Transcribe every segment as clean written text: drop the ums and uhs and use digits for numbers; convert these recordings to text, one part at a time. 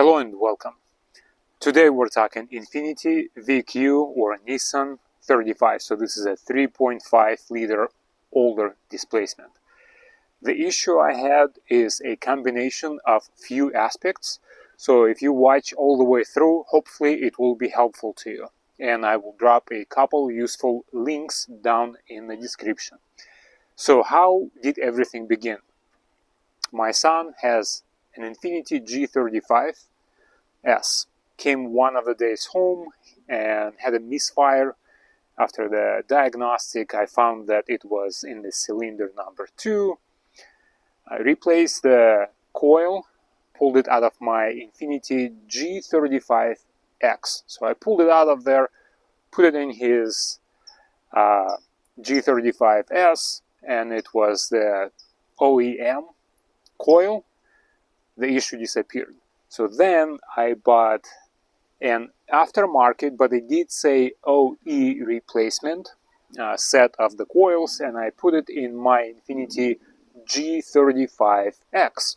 Hello and welcome. Today we're talking Infiniti VQ or Nissan 35. So this is a 3.5 liter older displacement. The issue I had is a combination of few aspects. So if you watch all the way through, hopefully it will be helpful to you. And I will drop a couple useful links down in the description. So how did everything begin? My son has an Infiniti G35 S. Came one of the days home and had a misfire. After the diagnostic, I found that it was in the cylinder number 2. I replaced the coil, pulled it out of my Infiniti G35X. So I pulled it out of there, put it in his G35S, and it was the OEM coil. The issue disappeared. So then I bought an aftermarket, but it did say OE replacement set of the coils, and I put it in my Infiniti G35X.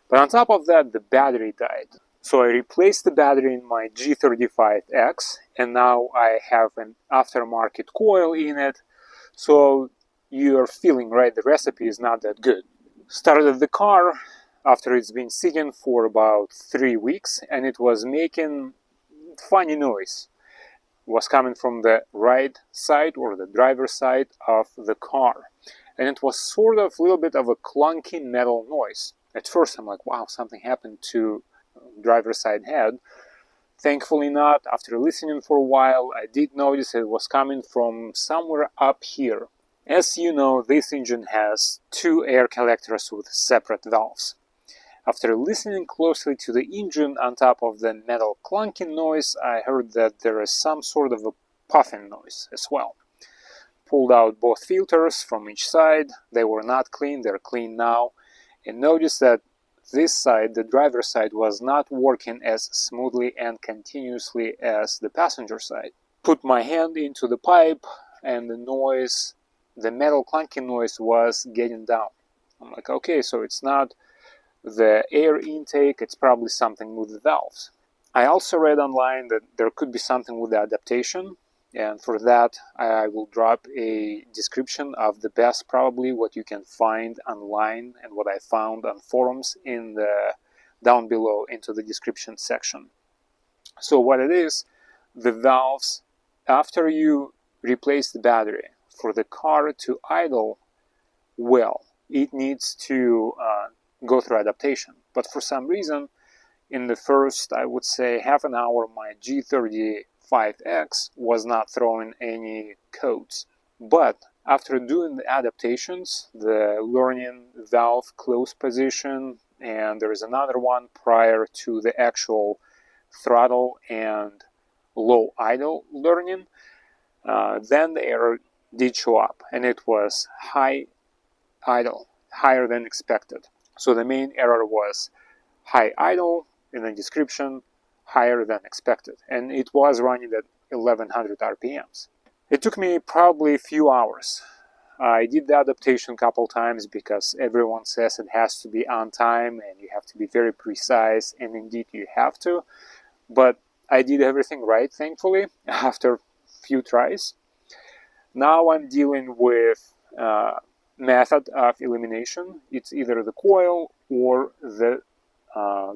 But on top of that, the battery died. So I replaced the battery in my G35X, and now I have an aftermarket coil in it. So you're feeling, right, the recipe is not that good. Started the car after it's been sitting for about 3 weeks, and it was making funny noise. It was coming from the right side or the driver's side of the car, and it was sort of a little bit of a clunky metal noise. At first I'm like, wow, something happened to driver's side head. Thankfully not. After listening for a while, I did notice it was coming from somewhere up here. As you know, this engine has 2 air collectors with separate valves. After listening closely to the engine on top of the metal clunking noise, I heard that there is some sort of a puffing noise as well. Pulled out both filters from each side. They were not clean, they're clean now. And noticed that this side, the driver's side, was not working as smoothly and continuously as the passenger side. Put my hand into the pipe and the noise, the metal clunking noise was getting down. I'm like, okay, so it's not the air intake, it's probably something with the valves. I also read online that there could be something with the adaptation, and for that I will drop a description of the best, probably what you can find online and what I found on forums in the down below into the description section. So what it is, the valves, after you replace the battery, for the car to idle well, it needs to go through adaptation. But for some reason, in the first, I would say, half an hour, my G35X was not throwing any codes. But after doing the adaptations, the learning valve close position, and there is another one prior to the actual throttle and low idle learning, then the error did show up, and it was high idle, higher than expected. So the main error was high idle, in the description, higher than expected. And it was running at 1100 RPMs. It took me probably a few hours. I did the adaptation a couple times because everyone says it has to be on time and you have to be very precise, and indeed you have to. But I did everything right, thankfully, after a few tries. Now I'm dealing with method of elimination. It's either the coil or the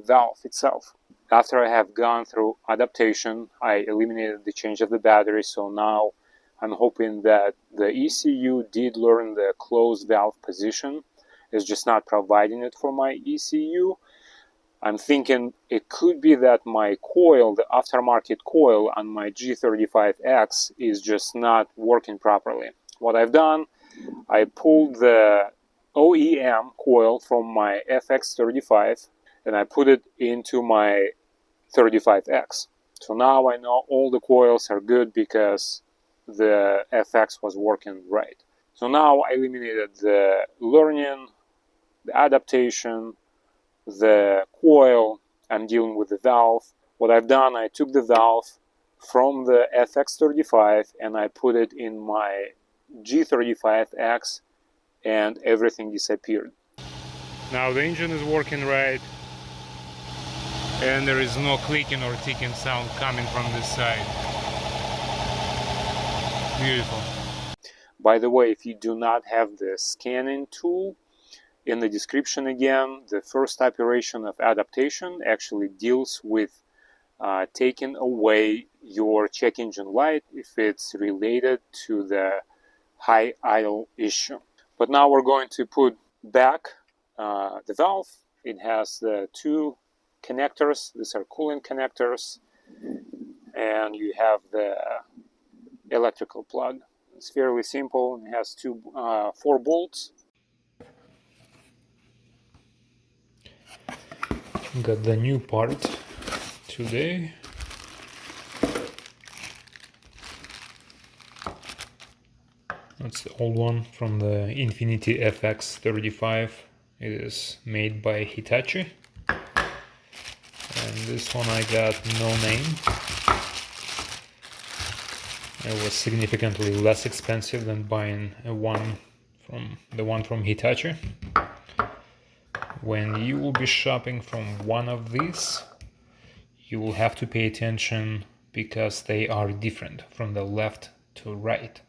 valve itself. After I have gone through adaptation, I eliminated the change of the battery, so now I'm hoping that the ECU did learn the closed valve position. It's just not providing it for my ECU. I'm thinking it could be that my coil, the aftermarket coil on my G35X, is just not working properly. What I've done, I pulled the OEM coil from my FX35 and I put it into my 35X. So now I know all the coils are good because the FX was working right. So now I eliminated the learning, the adaptation, the coil. I'm dealing with the valve. What I've done, I took the valve from the FX35 and I put it in my G35X, and everything disappeared. Now the engine is working right. and there is no clicking or ticking sound coming from this side. Beautiful. By the way, if you do not have the scanning tool, in the description again, the first operation of adaptation actually deals with taking away your check engine light if it's related to the high idle issue. But now we're going to put back the valve. It has the two connectors. These are coolant connectors, and you have the electrical plug. It's fairly simple. It has 4 bolts. Got the new part today. That's the old one from the Infiniti FX35. It is made by Hitachi. And this one I got no name. It was significantly less expensive than buying the one from Hitachi. When you will be shopping from one of these, you will have to pay attention because they are different from the left to right.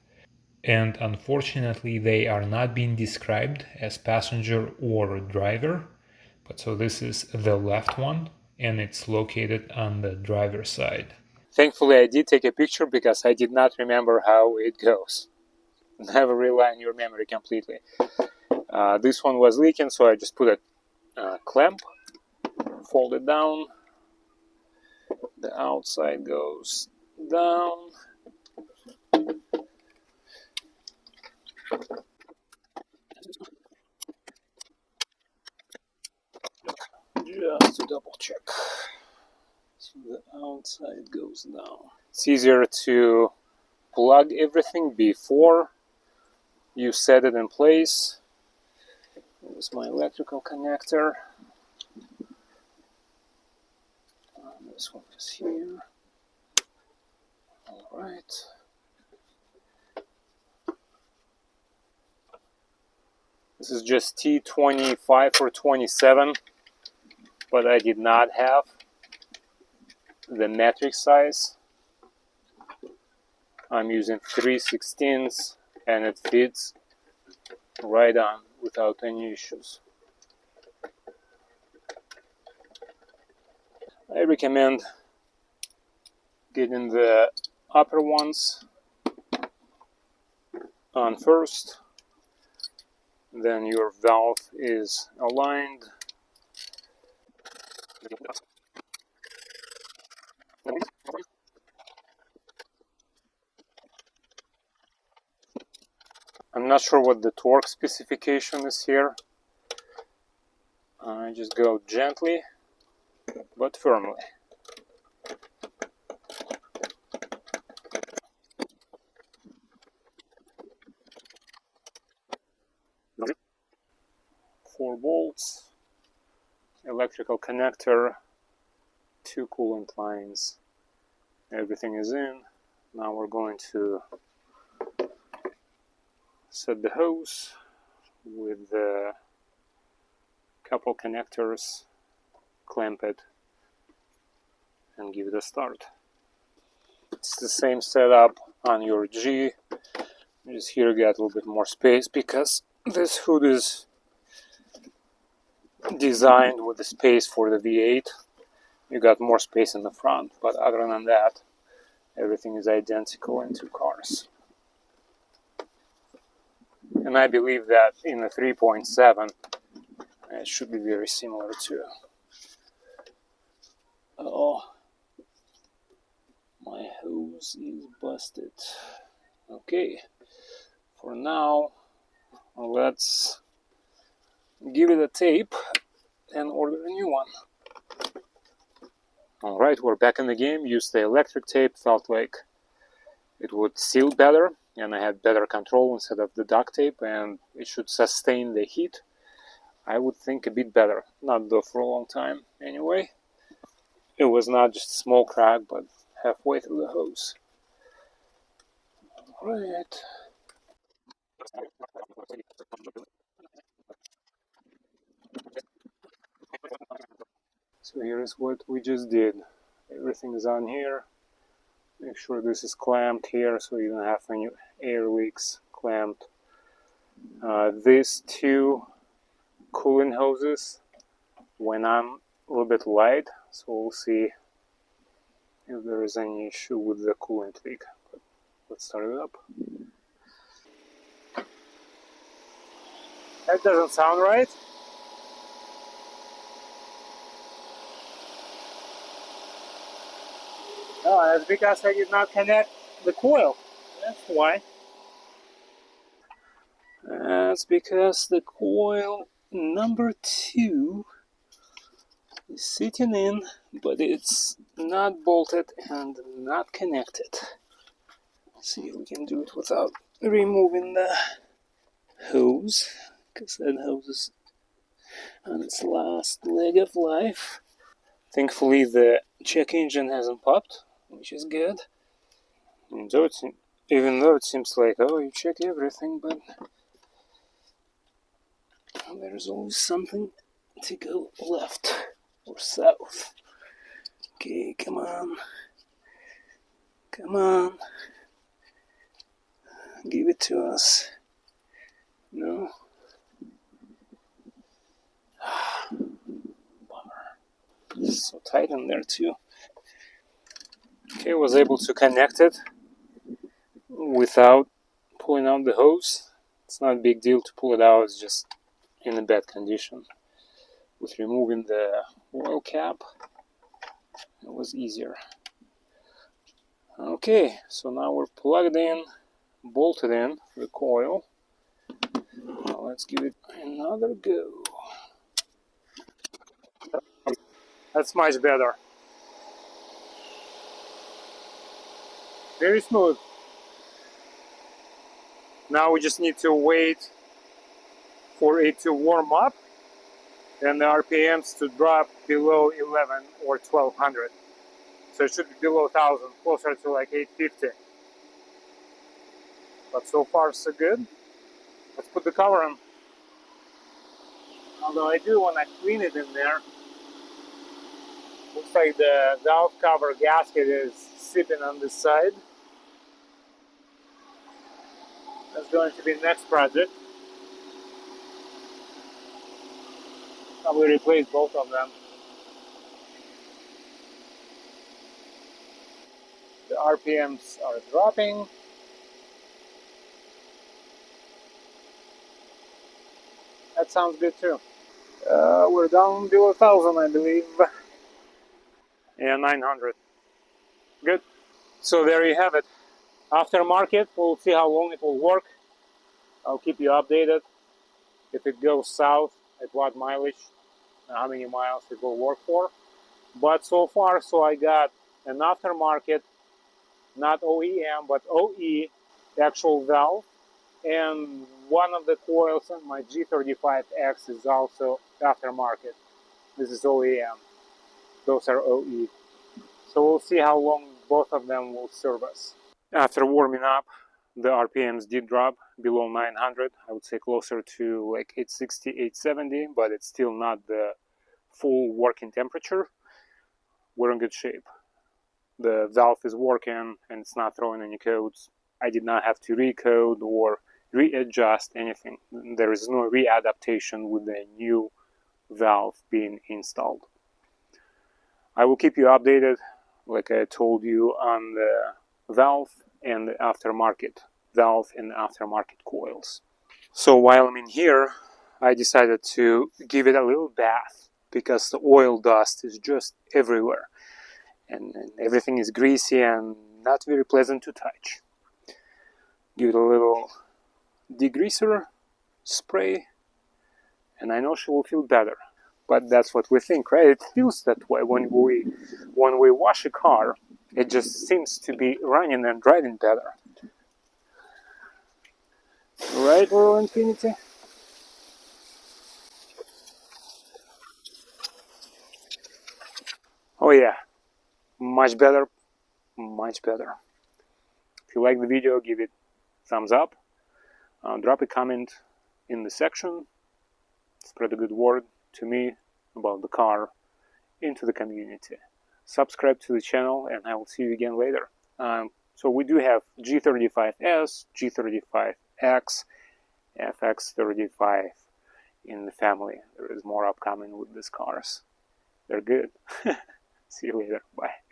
And unfortunately, they are not being described as passenger or driver. But so this is the left one, and it's located on the driver's side. Thankfully, I did take a picture because I did not remember how it goes. Never rely on your memory completely. This one was leaking, so I just put a clamp, fold it down. The outside goes down. Just to double check. So the outside goes down. It's easier to plug everything before you set it in place. Here's my electrical connector. This one is here. All right. This is just T25 or 27, but I did not have the metric size. I'm using 3/16 and it fits right on without any issues. I recommend getting the upper ones on first, then your valve is aligned. I'm not sure what the torque specification is here. I just go gently but firmly. Four bolts, electrical connector, 2 coolant lines. Everything is in. Now we're going to set the hose with the couple connectors, clamp it, and give it a start. It's the same setup on your G. Just here get a little bit more space because this hood is designed with the space for the V8. You got more space in the front, but other than that, everything is identical in 2 cars. And I believe that in the 3.7, it should be very similar too. Oh, my hose is busted. Okay, for now, let's give it a tape and order a new one. Alright, we're back in the game. Used the electric tape, felt like it would seal better and I had better control instead of the duct tape, and it should sustain the heat. I would think a bit better, not though for a long time anyway. It was not just a small crack, but halfway through the hose. Alright. So here is what we just did. Everything is on here. Make sure this is clamped here so you don't have any air leaks. Clamped. These two cooling hoses went on a little bit light, so we'll see if there is any issue with the coolant leak. But let's start it up. That doesn't sound right. Oh, that's because I did not connect the coil. That's why. That's because the coil number 2 is sitting in, but it's not bolted and not connected. Let's see if we can do it without removing the hose, because that hose is on its last leg of life. Thankfully, the check engine hasn't popped, which is good. And so even though it seems like, oh, you check everything, but there's always something to go left or south. Okay, come on. Come on. Give it to us. No? Bummer. It's so tight in there too. Okay, I was able to connect it without pulling out the hose. It's not a big deal to pull it out, it's just in a bad condition. With removing the oil cap, it was easier. Okay, so now we're plugged in, bolted in the coil. Now let's give it another go. That's much better. Very smooth. Now we just need to wait for it to warm up and the RPMs to drop below 11 or 1200. So it should be below 1000, closer to like 850. But so far so good. Let's put the cover on. Although I do want to clean it in there. Looks like the valve cover gasket is sitting on this side. That's going to be the next project. Probably replace both of them. The RPMs are dropping. That sounds good too. We're down below 1000, I believe. Yeah, 900. Good. So there you have it. Aftermarket, we'll see how long it will work. I'll keep you updated. If it goes south, at what mileage, how many miles it will work for. But so far, so I got an aftermarket, not OEM, but OE, actual valve. And one of the coils on my G35X is also aftermarket. This is OEM. Those are OE. So we'll see how long both of them will serve us. After warming up, the RPMs did drop below 900. I would say closer to like 860, 870, but it's still not the full working temperature. We're in good shape. The valve is working and it's not throwing any codes. I did not have to recode or readjust anything. There is no readaptation with the new valve being installed. I will keep you updated, like I told you, on the valve and the aftermarket valve and aftermarket coils. So while I'm in here, I decided to give it a little bath because the oil dust is just everywhere and everything is greasy and not very pleasant to touch. Give it a little degreaser spray and I know she will feel better. But that's what we think, right? It feels that way when we wash a car. It just seems to be running and driving better. Right, little Infiniti? Oh yeah, much better, much better. If you like the video, give it thumbs up. Drop a comment in the section. Spread a good word to me about the car into the community. Subscribe to the channel, and I will see you again later. So we do have G35S, G35X, FX35 in the family. There is more upcoming with these cars. They're good. See you later. Bye.